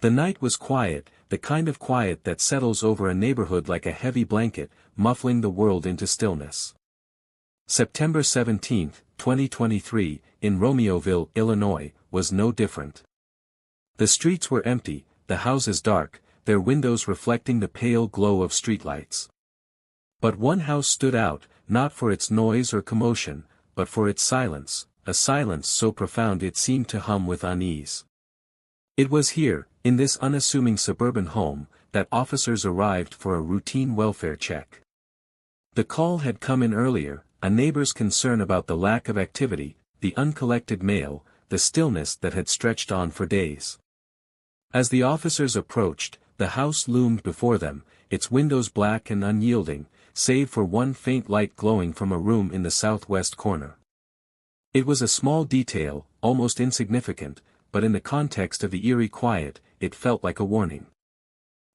The night was quiet, the kind of quiet that settles over a neighborhood like a heavy blanket, muffling the world into stillness. September 17, 2023, in Romeo Ville, Illinois, was no different. The streets were empty, the houses dark, their windows reflecting the pale glow of streetlights. But one house stood out, not for its noise or commotion, but for its silence, a silence so profound it seemed to hum with unease. It was here, in this unassuming suburban home, that officers arrived for a routine welfare check. The call had come in earlier, a neighbor's concern about the lack of activity, the uncollected mail, the stillness that had stretched on for days. As the officers approached, the house loomed before them, its windows black and unyielding, save for one faint light glowing from a room in the southwest corner. It was a small detail, almost insignificant, but in the context of the eerie quiet, it felt like a warning.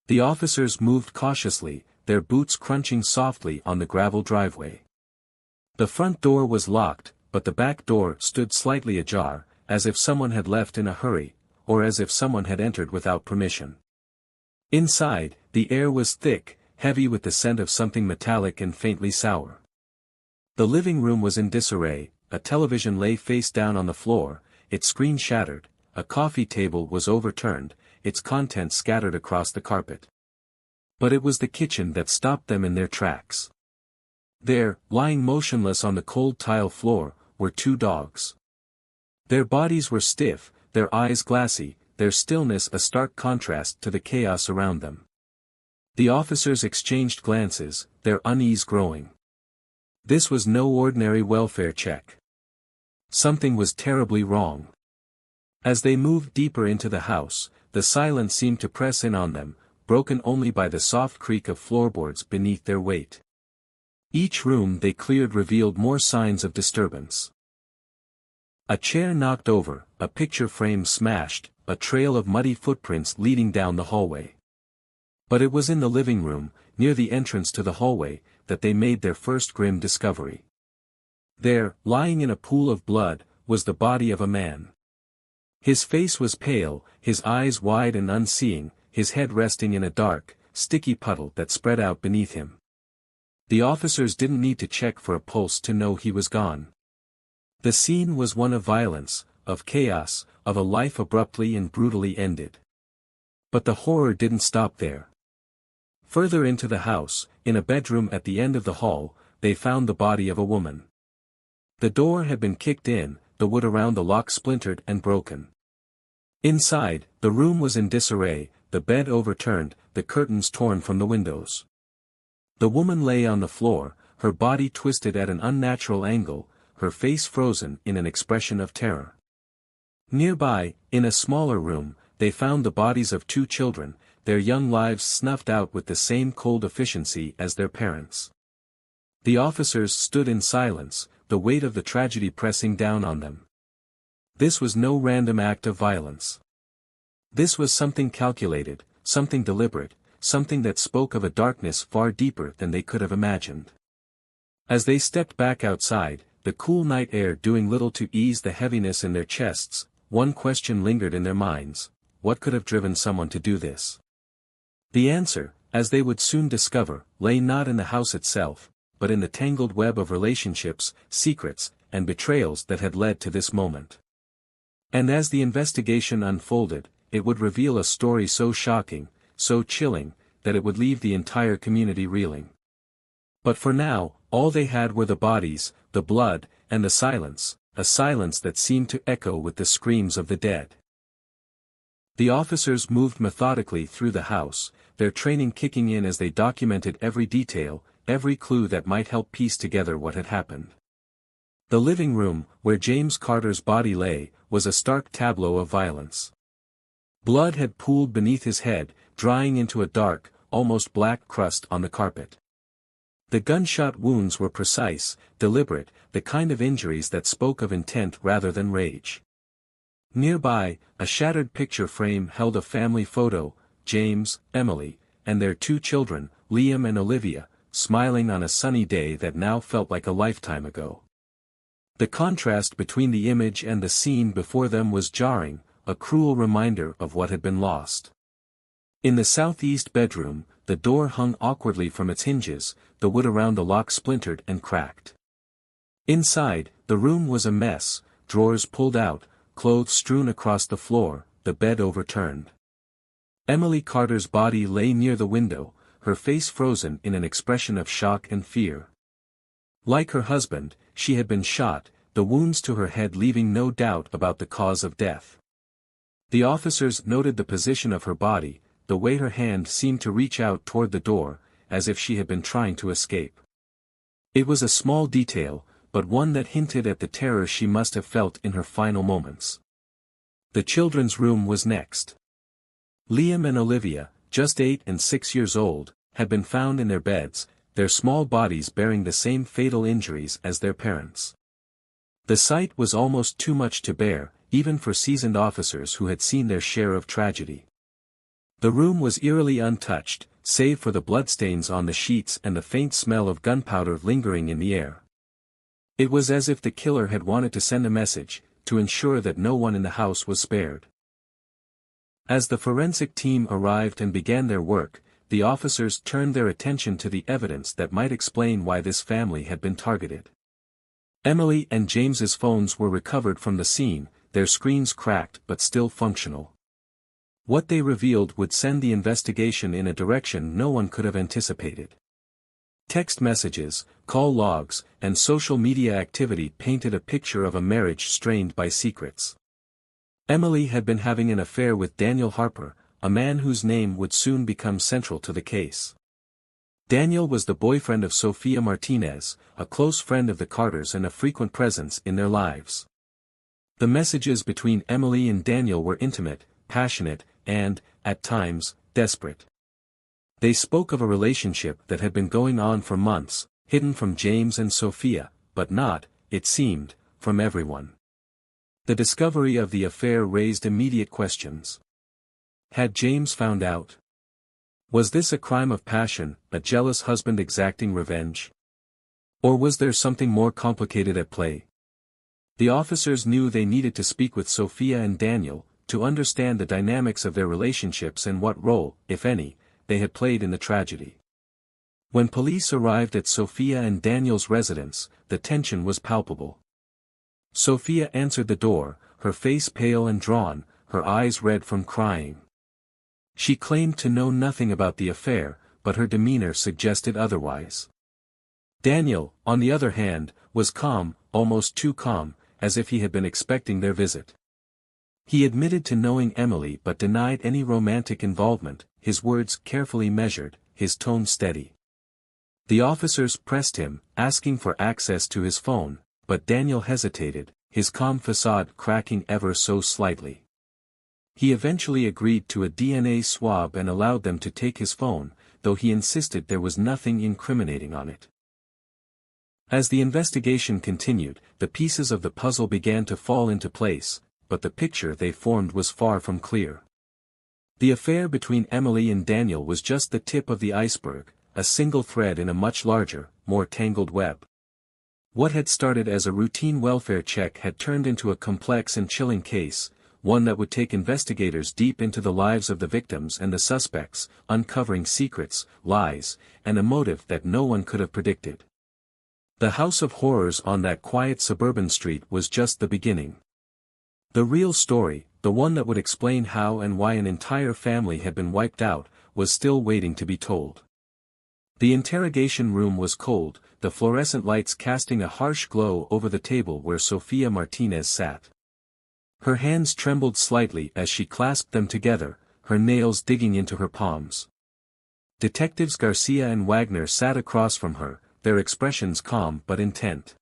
The officers moved cautiously, their boots crunching softly on the gravel driveway. The front door was locked, but the back door stood slightly ajar, as if someone had left in a hurry, or as if someone had entered without permission. Inside, the air was thick, heavy with the scent of something metallic and faintly sour. The living room was in disarray, a television lay face down on the floor, its screen shattered, a coffee table was overturned, its contents scattered across the carpet. But it was the kitchen that stopped them in their tracks. There, lying motionless on the cold tile floor, were two dogs. Their bodies were stiff, their eyes glassy, their stillness a stark contrast to the chaos around them. The officers exchanged glances, their unease growing. This was no ordinary welfare check. Something was terribly wrong. As they moved deeper into the house, the silence seemed to press in on them, broken only by the soft creak of floorboards beneath their weight. Each room they cleared revealed more signs of disturbance. A chair knocked over, a picture frame smashed, a trail of muddy footprints leading down the hallway. But it was in the living room, near the entrance to the hallway, that they made their first grim discovery. There, lying in a pool of blood, was the body of a man. His face was pale, his eyes wide and unseeing, his head resting in a dark, sticky puddle that spread out beneath him. The officers didn't need to check for a pulse to know he was gone. The scene was one of violence, of chaos, of a life abruptly and brutally ended. But the horror didn't stop there. Further into the house, in a bedroom at the end of the hall, they found the body of a woman. The door had been kicked in, the wood around the lock splintered and broken. Inside, the room was in disarray, the bed overturned, the curtains torn from the windows. The woman lay on the floor, her body twisted at an unnatural angle, her face frozen in an expression of terror. Nearby, in a smaller room, they found the bodies of two children, their young lives snuffed out with the same cold efficiency as their parents. The officers stood in silence, the weight of the tragedy pressing down on them. This was no random act of violence. This was something calculated, something deliberate, something that spoke of a darkness far deeper than they could have imagined. As they stepped back outside, the cool night air doing little to ease the heaviness in their chests, one question lingered in their minds: what could have driven someone to do this? The answer, as they would soon discover, lay not in the house itself, but in the tangled web of relationships, secrets, and betrayals that had led to this moment. And as the investigation unfolded, it would reveal a story so shocking, so chilling, that it would leave the entire community reeling. But for now, all they had were the bodies, the blood, and the silence, a silence that seemed to echo with the screams of the dead. The officers moved methodically through the house, their training kicking in as they documented every detail, every clue that might help piece together what had happened. The living room, where James Carter's body lay, was a stark tableau of violence. Blood had pooled beneath his head, drying into a dark, almost black crust on the carpet. The gunshot wounds were precise, deliberate, the kind of injuries that spoke of intent rather than rage. Nearby, a shattered picture frame held a family photo, James, Emily, and their two children, Liam and Olivia, smiling on a sunny day that now felt like a lifetime ago. The contrast between the image and the scene before them was jarring, a cruel reminder of what had been lost. In the southeast bedroom, the door hung awkwardly from its hinges, the wood around the lock splintered and cracked. Inside, the room was a mess, drawers pulled out, clothes strewn across the floor, the bed overturned. Emily Carter's body lay near the window, her face frozen in an expression of shock and fear. Like her husband, she had been shot, the wounds to her head leaving no doubt about the cause of death. The officers noted the position of her body, the way her hand seemed to reach out toward the door, as if she had been trying to escape. It was a small detail, but one that hinted at the terror she must have felt in her final moments. The children's room was next. Liam and Olivia, just 8 and 6 years old, had been found in their beds, their small bodies bearing the same fatal injuries as their parents. The sight was almost too much to bear, even for seasoned officers who had seen their share of tragedy. The room was eerily untouched, save for the bloodstains on the sheets and the faint smell of gunpowder lingering in the air. It was as if the killer had wanted to send a message, to ensure that no one in the house was spared. As the forensic team arrived and began their work, the officers turned their attention to the evidence that might explain why this family had been targeted. Emily and James's phones were recovered from the scene, their screens cracked but still functional. What they revealed would send the investigation in a direction no one could have anticipated. Text messages, call logs, and social media activity painted a picture of a marriage strained by secrets. Emily had been having an affair with Daniel Harper, a man whose name would soon become central to the case. Daniel was the boyfriend of Sophia Martinez, a close friend of the Carters and a frequent presence in their lives. The messages between Emily and Daniel were intimate, passionate, and, at times, desperate. They spoke of a relationship that had been going on for months, hidden from James and Sophia, but not, it seemed, from everyone. The discovery of the affair raised immediate questions. Had James found out? Was this a crime of passion, a jealous husband exacting revenge? Or was there something more complicated at play? The officers knew they needed to speak with Sophia and Daniel, to understand the dynamics of their relationships and what role, if any, they had played in the tragedy. When police arrived at Sophia and Daniel's residence, the tension was palpable. Sophia answered the door, her face pale and drawn, her eyes red from crying. She claimed to know nothing about the affair, but her demeanor suggested otherwise. Daniel, on the other hand, was calm, almost too calm, as if he had been expecting their visit. He admitted to knowing Emily but denied any romantic involvement, his words carefully measured, his tone steady. The officers pressed him, asking for access to his phone, but Daniel hesitated, his calm facade cracking ever so slightly. He eventually agreed to a DNA swab and allowed them to take his phone, though he insisted there was nothing incriminating on it. As the investigation continued, the pieces of the puzzle began to fall into place, but the picture they formed was far from clear. The affair between Emily and Daniel was just the tip of the iceberg, a single thread in a much larger, more tangled web. What had started as a routine welfare check had turned into a complex and chilling case, one that would take investigators deep into the lives of the victims and the suspects, uncovering secrets, lies, and a motive that no one could have predicted. The house of horrors on that quiet suburban street was just the beginning. The real story, the one that would explain how and why an entire family had been wiped out, was still waiting to be told. The interrogation room was cold, the fluorescent lights casting a harsh glow over the table where Sophia Martinez sat. Her hands trembled slightly as she clasped them together, her nails digging into her palms. Detectives Garcia and Wagner sat across from her, their expressions calm but intent.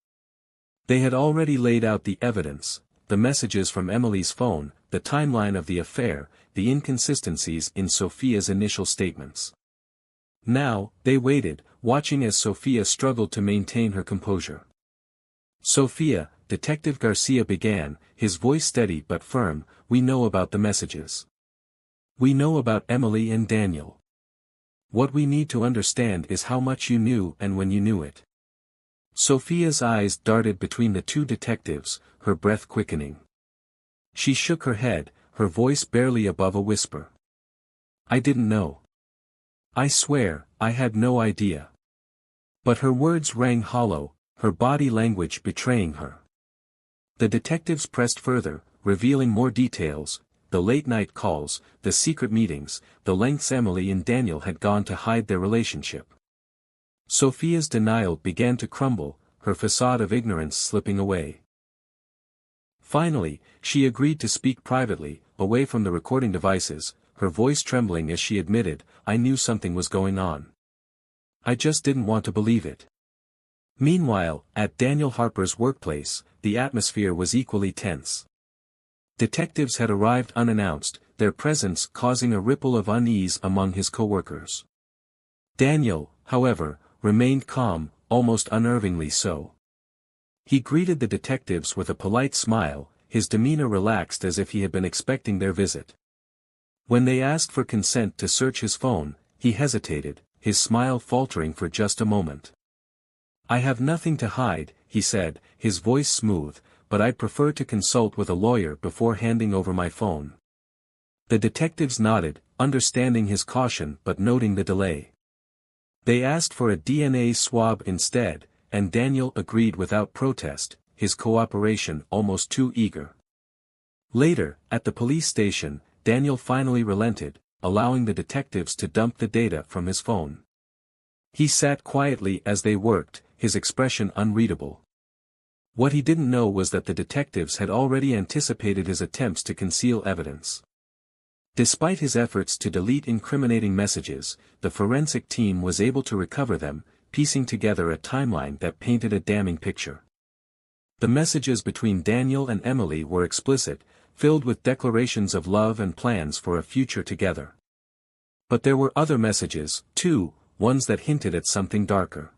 They had already laid out the evidence, the messages from Emily's phone, the timeline of the affair, the inconsistencies in Sophia's initial statements. Now, they waited, watching as Sophia struggled to maintain her composure. "Sophia," Detective Garcia began, his voice steady but firm, "we know about the messages. We know about Emily and Daniel. What we need to understand is how much you knew and when you knew it." Sophia's eyes darted between the two detectives, her breath quickening. She shook her head, her voice barely above a whisper. I didn't know. I swear, I had no idea. But her words rang hollow, her body language betraying her. The detectives pressed further, revealing more details, the late-night calls, the secret meetings, the lengths Emily and Daniel had gone to hide their relationship. Sophia's denial began to crumble, her facade of ignorance slipping away. Finally, she agreed to speak privately, away from the recording devices, her voice trembling as she admitted, "I knew something was going on. I just didn't want to believe it." Meanwhile, at Daniel Harper's workplace, the atmosphere was equally tense. Detectives had arrived unannounced, their presence causing a ripple of unease among his coworkers. Daniel, however, remained calm, almost unnervingly so. He greeted the detectives with a polite smile, his demeanor relaxed as if he had been expecting their visit. When they asked for consent to search his phone, he hesitated, his smile faltering for just a moment. "I have nothing to hide," he said, his voice smooth, "but I'd prefer to consult with a lawyer before handing over my phone." The detectives nodded, understanding his caution but noting the delay. They asked for a DNA swab instead, and Daniel agreed without protest, his cooperation almost too eager. Later, at the police station, Daniel finally relented, allowing the detectives to dump the data from his phone. He sat quietly as they worked, his expression unreadable. What he didn't know was that the detectives had already anticipated his attempts to conceal evidence. Despite his efforts to delete incriminating messages, the forensic team was able to recover them, piecing together a timeline that painted a damning picture. The messages between Daniel and Emily were explicit, filled with declarations of love and plans for a future together. But there were other messages, too, ones that hinted at something darker.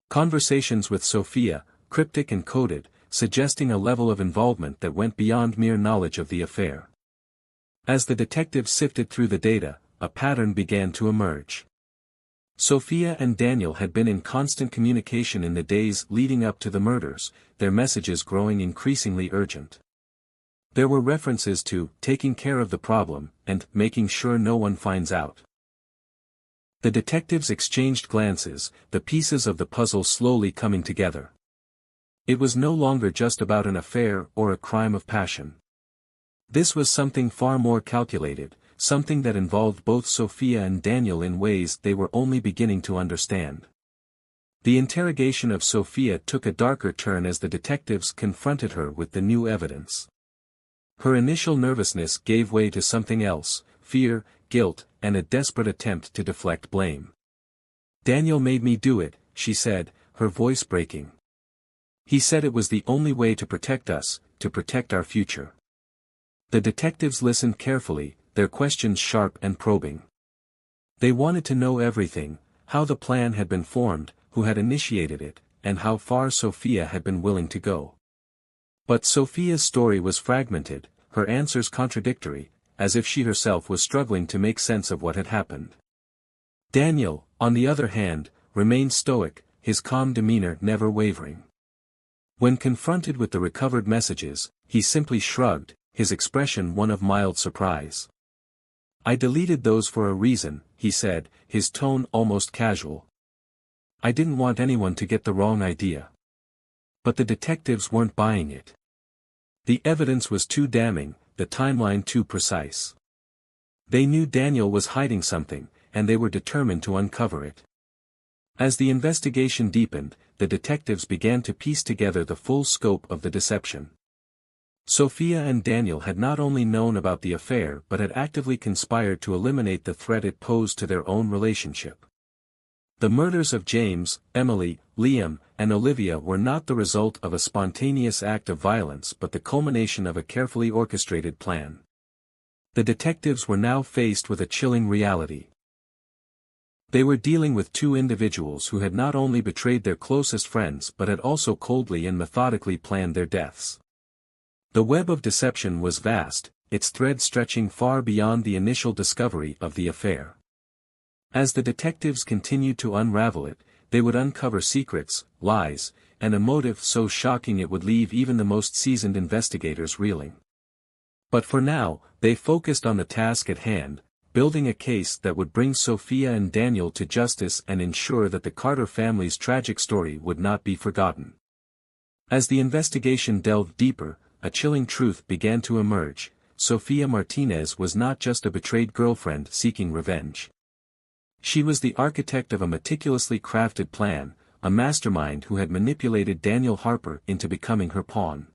Conversations with Sophia, cryptic and coded, suggesting a level of involvement that went beyond mere knowledge of the affair. As the detectives sifted through the data, a pattern began to emerge. Sophia and Daniel had been in constant communication in the days leading up to the murders, their messages growing increasingly urgent. There were references to taking care of the problem and making sure no one finds out. The detectives exchanged glances, the pieces of the puzzle slowly coming together. It was no longer just about an affair or a crime of passion. This was something far more calculated, something that involved both Sophia and Daniel in ways they were only beginning to understand. The interrogation of Sophia took a darker turn as the detectives confronted her with the new evidence. Her initial nervousness gave way to something else, fear, guilt, and a desperate attempt to deflect blame. "Daniel made me do it," she said, her voice breaking. "He said it was the only way to protect us, to protect our future." The detectives listened carefully, their questions sharp and probing. They wanted to know everything, how the plan had been formed, who had initiated it, and how far Sophia had been willing to go. But Sophia's story was fragmented, her answers contradictory, as if she herself was struggling to make sense of what had happened. Daniel, on the other hand, remained stoic, his calm demeanor never wavering. When confronted with the recovered messages, he simply shrugged, his expression one of mild surprise. "I deleted those for a reason," he said, his tone almost casual. "I didn't want anyone to get the wrong idea." But the detectives weren't buying it. The evidence was too damning, the timeline too precise. They knew Daniel was hiding something, and they were determined to uncover it. As the investigation deepened, the detectives began to piece together the full scope of the deception. Sophia and Daniel had not only known about the affair but had actively conspired to eliminate the threat it posed to their own relationship. The murders of James, Emily, Liam, and Olivia were not the result of a spontaneous act of violence but the culmination of a carefully orchestrated plan. The detectives were now faced with a chilling reality. They were dealing with two individuals who had not only betrayed their closest friends but had also coldly and methodically planned their deaths. The web of deception was vast, its thread stretching far beyond the initial discovery of the affair. As the detectives continued to unravel it, they would uncover secrets, lies, and a motive so shocking it would leave even the most seasoned investigators reeling. But for now, they focused on the task at hand, building a case that would bring Sophia and Daniel to justice and ensure that the Carter family's tragic story would not be forgotten. As the investigation delved deeper, a chilling truth began to emerge. Sophia Martinez was not just a betrayed girlfriend seeking revenge. She was the architect of a meticulously crafted plan, a mastermind who had manipulated Daniel Harper into becoming her pawn.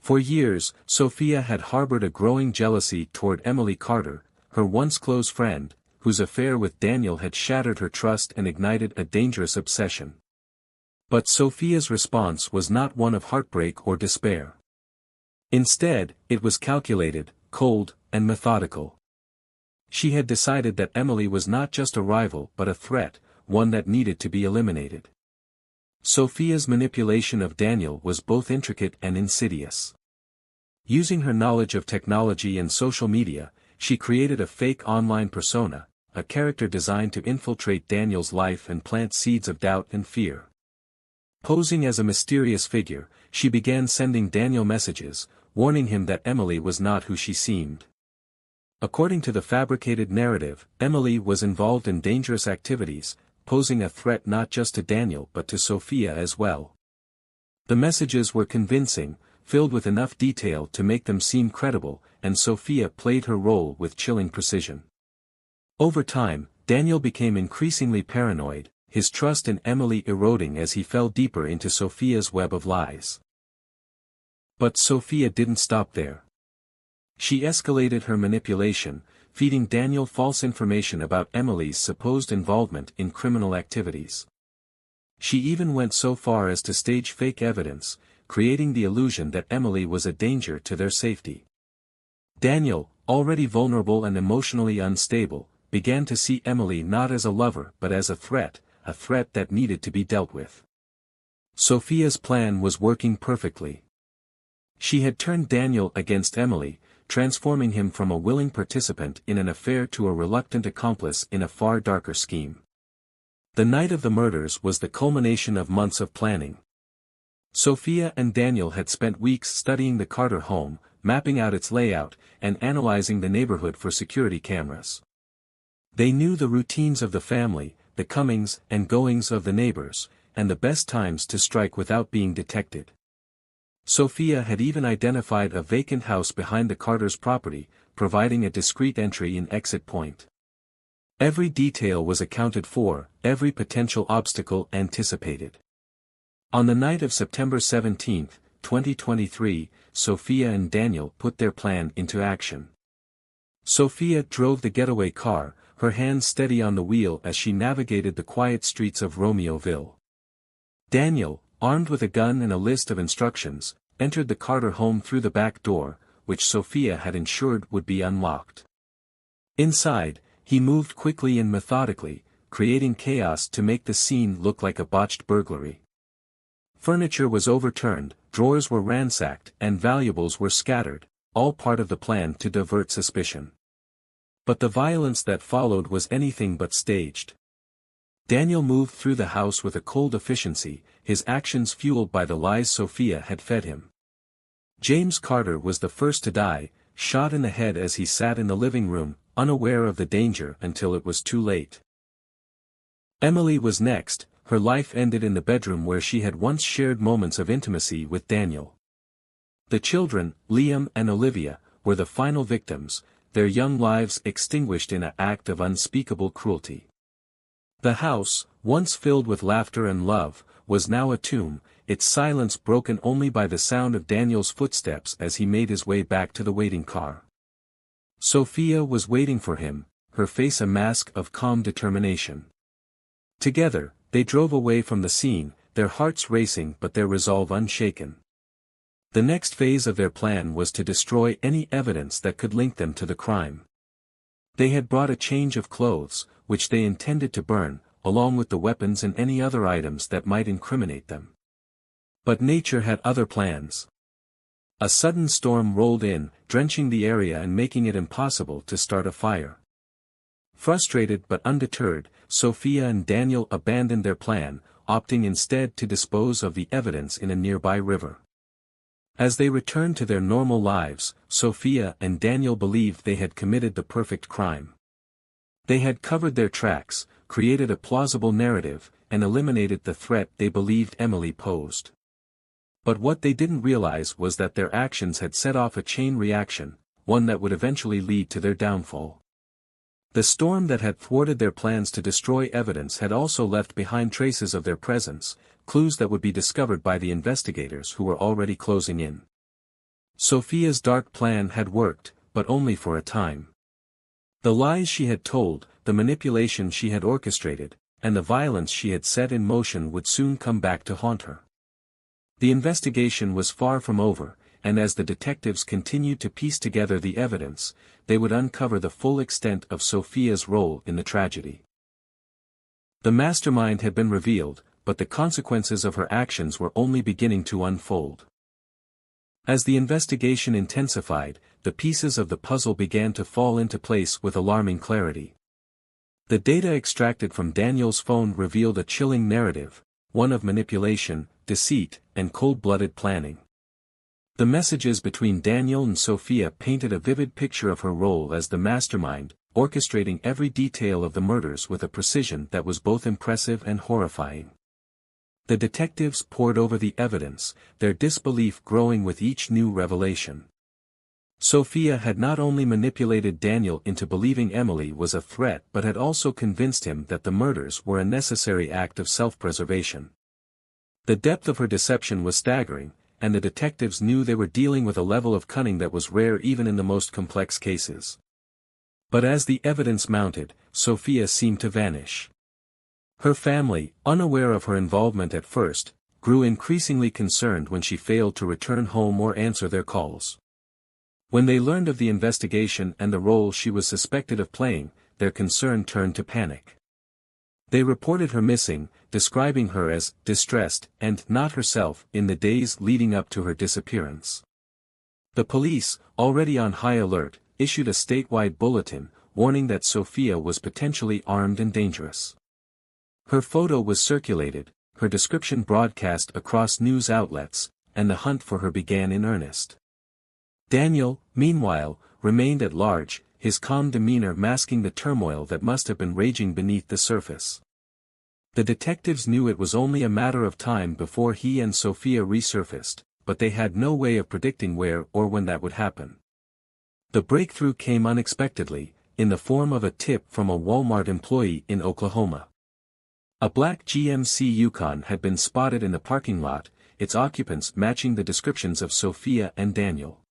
For years, Sophia had harbored a growing jealousy toward Emily Carter, her once close friend, whose affair with Daniel had shattered her trust and ignited a dangerous obsession. But Sophia's response was not one of heartbreak or despair. Instead, it was calculated, cold, and methodical. She had decided that Emily was not just a rival but a threat, one that needed to be eliminated. Sophia's manipulation of Daniel was both intricate and insidious. Using her knowledge of technology and social media, she created a fake online persona, a character designed to infiltrate Daniel's life and plant seeds of doubt and fear. Posing as a mysterious figure, she began sending Daniel messages, warning him that Emily was not who she seemed. According to the fabricated narrative, Emily was involved in dangerous activities, posing a threat not just to Daniel but to Sophia as well. The messages were convincing, filled with enough detail to make them seem credible, and Sophia played her role with chilling precision. Over time, Daniel became increasingly paranoid, his trust in Emily eroding as he fell deeper into Sophia's web of lies. But Sophia didn't stop there. She escalated her manipulation, feeding Daniel false information about Emily's supposed involvement in criminal activities. She even went so far as to stage fake evidence, creating the illusion that Emily was a danger to their safety. Daniel, already vulnerable and emotionally unstable, began to see Emily not as a lover but as a threat that needed to be dealt with. Sophia's plan was working perfectly. She had turned Daniel against Emily, transforming him from a willing participant in an affair to a reluctant accomplice in a far darker scheme. The night of the murders was the culmination of months of planning. Sophia and Daniel had spent weeks studying the Carter home, mapping out its layout, and analyzing the neighborhood for security cameras. They knew the routines of the family, the comings and goings of the neighbors, and the best times to strike without being detected. Sophia had even identified a vacant house behind the Carter's property, providing a discreet entry and exit point. Every detail was accounted for, every potential obstacle anticipated. On the night of September 17, 2023, Sophia and Daniel put their plan into action. Sophia drove the getaway car, her hands steady on the wheel as she navigated the quiet streets of Romeo Ville. Daniel, armed with a gun and a list of instructions, entered the Carter home through the back door, which Sophia had ensured would be unlocked. Inside, he moved quickly and methodically, creating chaos to make the scene look like a botched burglary. Furniture was overturned, drawers were ransacked, and valuables were scattered, all part of the plan to divert suspicion. But the violence that followed was anything but staged. Daniel moved through the house with a cold efficiency, his actions fueled by the lies Sophia had fed him. James Carter was the first to die, shot in the head as he sat in the living room, unaware of the danger until it was too late. Emily was next. Her life ended in the bedroom where she had once shared moments of intimacy with Daniel. The children, Liam and Olivia, were the final victims, their young lives extinguished in an act of unspeakable cruelty. The house, once filled with laughter and love, was now a tomb, its silence broken only by the sound of Daniel's footsteps as he made his way back to the waiting car. Sophia was waiting for him, her face a mask of calm determination. Together, they drove away from the scene, their hearts racing but their resolve unshaken. The next phase of their plan was to destroy any evidence that could link them to the crime. They had brought a change of clothes, which they intended to burn, along with the weapons and any other items that might incriminate them. But nature had other plans. A sudden storm rolled in, drenching the area and making it impossible to start a fire. Frustrated but undeterred, Sophia and Daniel abandoned their plan, opting instead to dispose of the evidence in a nearby river. As they returned to their normal lives, Sophia and Daniel believed they had committed the perfect crime. They had covered their tracks, created a plausible narrative, and eliminated the threat they believed Emily posed. But what they didn't realize was that their actions had set off a chain reaction, one that would eventually lead to their downfall. The storm that had thwarted their plans to destroy evidence had also left behind traces of their presence, clues that would be discovered by the investigators who were already closing in. Sophia's dark plan had worked, but only for a time. The lies she had told, the manipulation she had orchestrated, and the violence she had set in motion would soon come back to haunt her. The investigation was far from over, and as the detectives continued to piece together the evidence, they would uncover the full extent of Sophia's role in the tragedy. The mastermind had been revealed, but the consequences of her actions were only beginning to unfold. As the investigation intensified, the pieces of the puzzle began to fall into place with alarming clarity. The data extracted from Daniel's phone revealed a chilling narrative, one of manipulation, deceit, and cold-blooded planning. The messages between Daniel and Sophia painted a vivid picture of her role as the mastermind, orchestrating every detail of the murders with a precision that was both impressive and horrifying. The detectives pored over the evidence, their disbelief growing with each new revelation. Sophia had not only manipulated Daniel into believing Emily was a threat but had also convinced him that the murders were a necessary act of self-preservation. The depth of her deception was staggering, and the detectives knew they were dealing with a level of cunning that was rare even in the most complex cases. But as the evidence mounted, Sophia seemed to vanish. Her family, unaware of her involvement at first, grew increasingly concerned when she failed to return home or answer their calls. When they learned of the investigation and the role she was suspected of playing, their concern turned to panic. They reported her missing, describing her as distressed and not herself in the days leading up to her disappearance. The police, already on high alert, issued a statewide bulletin, warning that Sophia was potentially armed and dangerous. Her photo was circulated, her description broadcast across news outlets, and the hunt for her began in earnest. Daniel, meanwhile, remained at large, his calm demeanor masking the turmoil that must have been raging beneath the surface. The detectives knew it was only a matter of time before he and Sophia resurfaced, but they had no way of predicting where or when that would happen. The breakthrough came unexpectedly, in the form of a tip from a Walmart employee in Oklahoma. A black GMC Yukon had been spotted in the parking lot, its occupants matching the descriptions of Sophia and Daniel.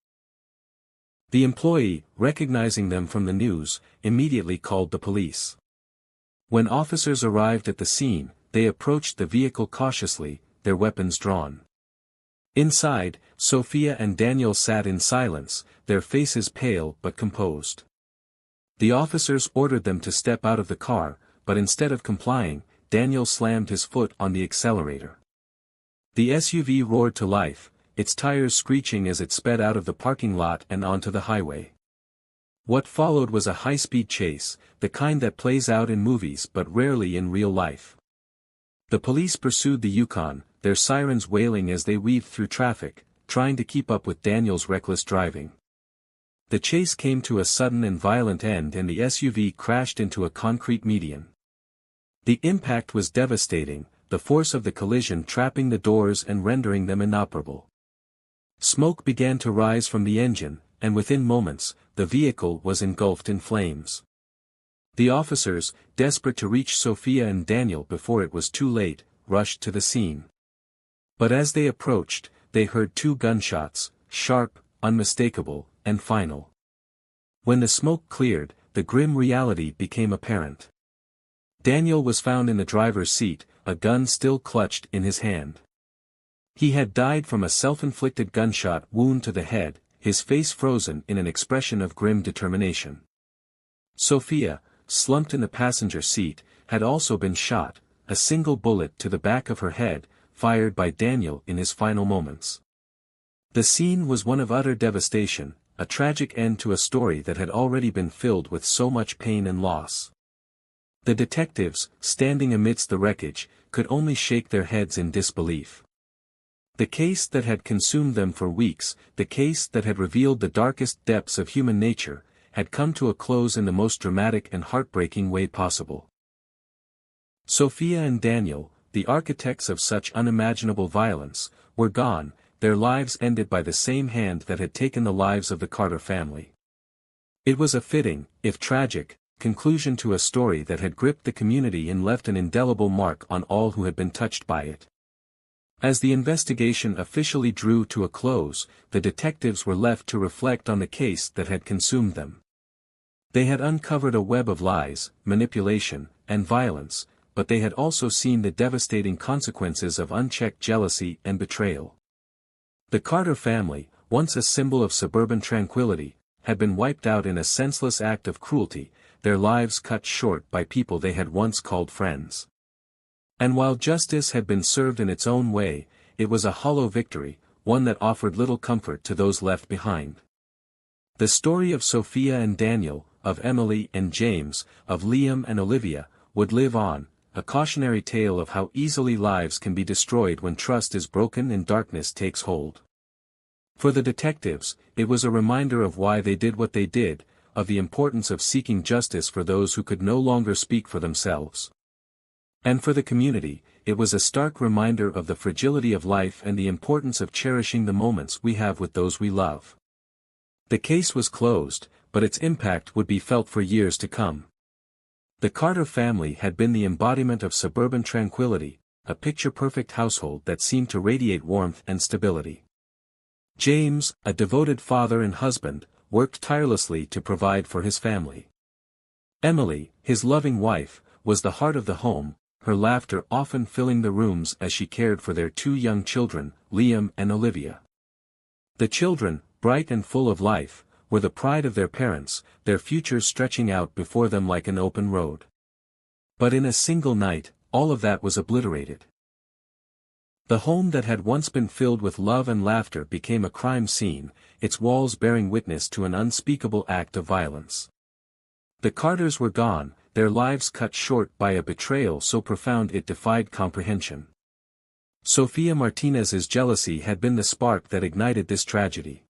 The employee, recognizing them from the news, immediately called the police. When officers arrived at the scene, they approached the vehicle cautiously, their weapons drawn. Inside, Sophia and Daniel sat in silence, their faces pale but composed. The officers ordered them to step out of the car, but instead of complying, Daniel slammed his foot on the accelerator. The SUV roared to life, its tires screeching as it sped out of the parking lot and onto the highway. What followed was a high-speed chase, the kind that plays out in movies but rarely in real life. The police pursued the Yukon, their sirens wailing as they weaved through traffic, trying to keep up with Daniel's reckless driving. The chase came to a sudden and violent end and the SUV crashed into a concrete median. The impact was devastating, the force of the collision trapping the doors and rendering them inoperable. Smoke began to rise from the engine, and within moments, the vehicle was engulfed in flames. The officers, desperate to reach Sophia and Daniel before it was too late, rushed to the scene. But as they approached, they heard two gunshots, sharp, unmistakable, and final. When the smoke cleared, the grim reality became apparent. Daniel was found in the driver's seat, a gun still clutched in his hand. He had died from a self-inflicted gunshot wound to the head, his face frozen in an expression of grim determination. Sophia, slumped in the passenger seat, had also been shot, a single bullet to the back of her head, fired by Daniel in his final moments. The scene was one of utter devastation, a tragic end to a story that had already been filled with so much pain and loss. The detectives, standing amidst the wreckage, could only shake their heads in disbelief. The case that had consumed them for weeks, the case that had revealed the darkest depths of human nature, had come to a close in the most dramatic and heartbreaking way possible. Sophia and Daniel, the architects of such unimaginable violence, were gone, their lives ended by the same hand that had taken the lives of the Carter family. It was a fitting, if tragic, conclusion to a story that had gripped the community and left an indelible mark on all who had been touched by it. As the investigation officially drew to a close, the detectives were left to reflect on the case that had consumed them. They had uncovered a web of lies, manipulation, and violence, but they had also seen the devastating consequences of unchecked jealousy and betrayal. The Carter family, once a symbol of suburban tranquility, had been wiped out in a senseless act of cruelty, their lives cut short by people they had once called friends. And while justice had been served in its own way, it was a hollow victory, one that offered little comfort to those left behind. The story of Sophia and Daniel, of Emily and James, of Liam and Olivia, would live on, a cautionary tale of how easily lives can be destroyed when trust is broken and darkness takes hold. For the detectives, it was a reminder of why they did what they did, of the importance of seeking justice for those who could no longer speak for themselves. And for the community, it was a stark reminder of the fragility of life and the importance of cherishing the moments we have with those we love. The case was closed, but its impact would be felt for years to come. The Carter family had been the embodiment of suburban tranquility, a picture-perfect household that seemed to radiate warmth and stability. James, a devoted father and husband, worked tirelessly to provide for his family. Emily, his loving wife, was the heart of the home, her laughter often filling the rooms as she cared for their two young children, Liam and Olivia. The children, bright and full of life, were the pride of their parents, their futures stretching out before them like an open road. But in a single night, all of that was obliterated. The home that had once been filled with love and laughter became a crime scene, its walls bearing witness to an unspeakable act of violence. The Carters were gone, their lives cut short by a betrayal so profound it defied comprehension. Sophia Martinez's jealousy had been the spark that ignited this tragedy.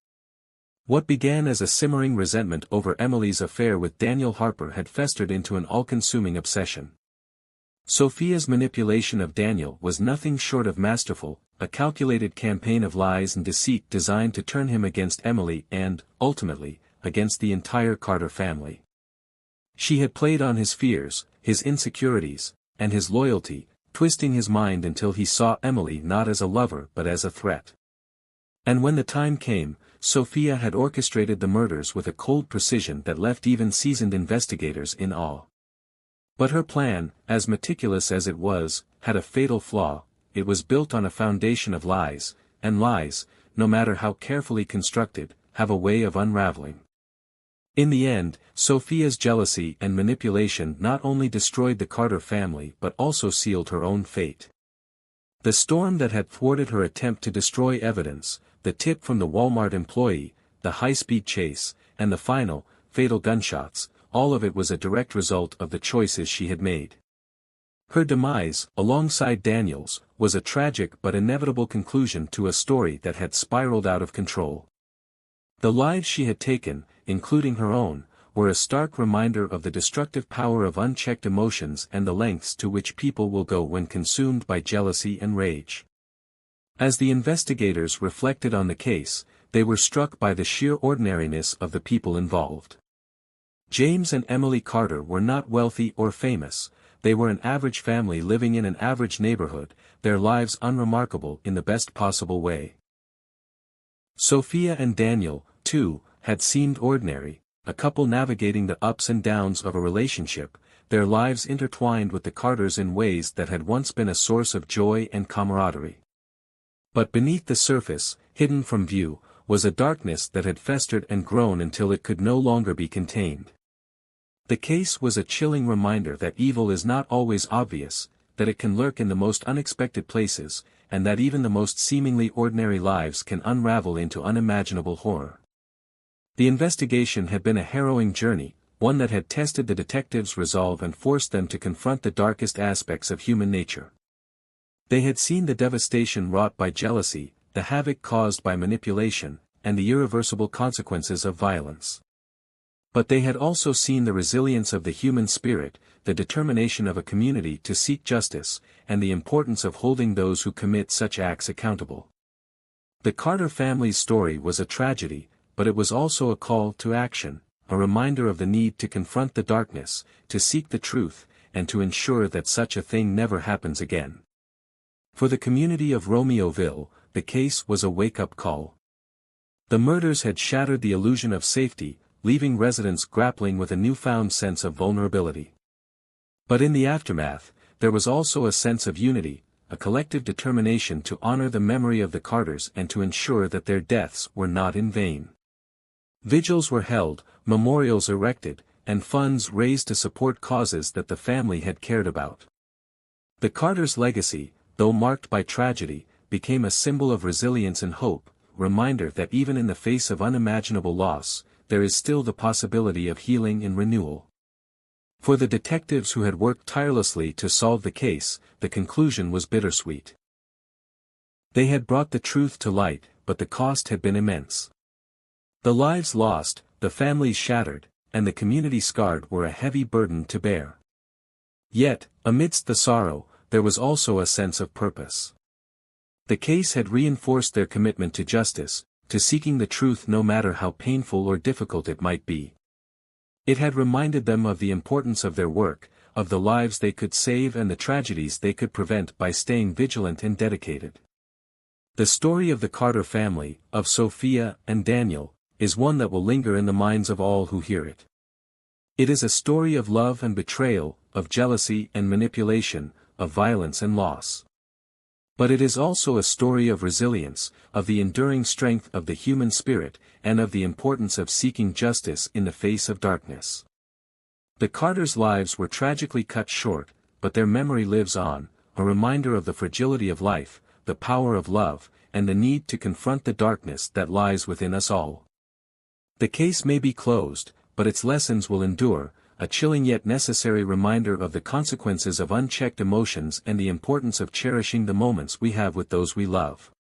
What began as a simmering resentment over Emily's affair with Daniel Harper had festered into an all-consuming obsession. Sophia's manipulation of Daniel was nothing short of masterful, a calculated campaign of lies and deceit designed to turn him against Emily and, ultimately, against the entire Carter family. She had played on his fears, his insecurities, and his loyalty, twisting his mind until he saw Emily not as a lover but as a threat. And when the time came, Sophia had orchestrated the murders with a cold precision that left even seasoned investigators in awe. But her plan, as meticulous as it was, had a fatal flaw. It was built on a foundation of lies, and lies, no matter how carefully constructed, have a way of unraveling. In the end, Sophia's jealousy and manipulation not only destroyed the Carter family but also sealed her own fate. The storm that had thwarted her attempt to destroy evidence, the tip from the Walmart employee, the high-speed chase, and the final, fatal gunshots, all of it was a direct result of the choices she had made. Her demise, alongside Daniel's, was a tragic but inevitable conclusion to a story that had spiraled out of control. The lives she had taken, including her own, were a stark reminder of the destructive power of unchecked emotions and the lengths to which people will go when consumed by jealousy and rage. As the investigators reflected on the case, they were struck by the sheer ordinariness of the people involved. James and Emily Carter were not wealthy or famous, they were an average family living in an average neighborhood, their lives unremarkable in the best possible way. Sophia and Daniel, too, had seemed ordinary, a couple navigating the ups and downs of a relationship, their lives intertwined with the Carters in ways that had once been a source of joy and camaraderie. But beneath the surface, hidden from view, was a darkness that had festered and grown until it could no longer be contained. The case was a chilling reminder that evil is not always obvious, that it can lurk in the most unexpected places, and that even the most seemingly ordinary lives can unravel into unimaginable horror. The investigation had been a harrowing journey, one that had tested the detectives' resolve and forced them to confront the darkest aspects of human nature. They had seen the devastation wrought by jealousy, the havoc caused by manipulation, and the irreversible consequences of violence. But they had also seen the resilience of the human spirit, the determination of a community to seek justice, and the importance of holding those who commit such acts accountable. The Carter family's story was a tragedy, but it was also a call to action, a reminder of the need to confront the darkness, to seek the truth, and to ensure that such a thing never happens again. For the community of Romeo Ville, the case was a wake-up call. The murders had shattered the illusion of safety, leaving residents grappling with a newfound sense of vulnerability. But in the aftermath, there was also a sense of unity, a collective determination to honor the memory of the Carters and to ensure that their deaths were not in vain. Vigils were held, memorials erected, and funds raised to support causes that the family had cared about. The Carters' legacy, though marked by tragedy, became a symbol of resilience and hope, reminder that even in the face of unimaginable loss, there is still the possibility of healing and renewal. For the detectives who had worked tirelessly to solve the case, the conclusion was bittersweet. They had brought the truth to light, but the cost had been immense. The lives lost, the families shattered, and the community scarred were a heavy burden to bear. Yet, amidst the sorrow, there was also a sense of purpose. The case had reinforced their commitment to justice, to seeking the truth no matter how painful or difficult it might be. It had reminded them of the importance of their work, of the lives they could save and the tragedies they could prevent by staying vigilant and dedicated. The story of the Carter family, of Sophia and Daniel, is one that will linger in the minds of all who hear it. It is a story of love and betrayal, of jealousy and manipulation, of violence and loss. But it is also a story of resilience, of the enduring strength of the human spirit, and of the importance of seeking justice in the face of darkness. The Carters' lives were tragically cut short, but their memory lives on, a reminder of the fragility of life, the power of love, and the need to confront the darkness that lies within us all. The case may be closed, but its lessons will endure, a chilling yet necessary reminder of the consequences of unchecked emotions and the importance of cherishing the moments we have with those we love.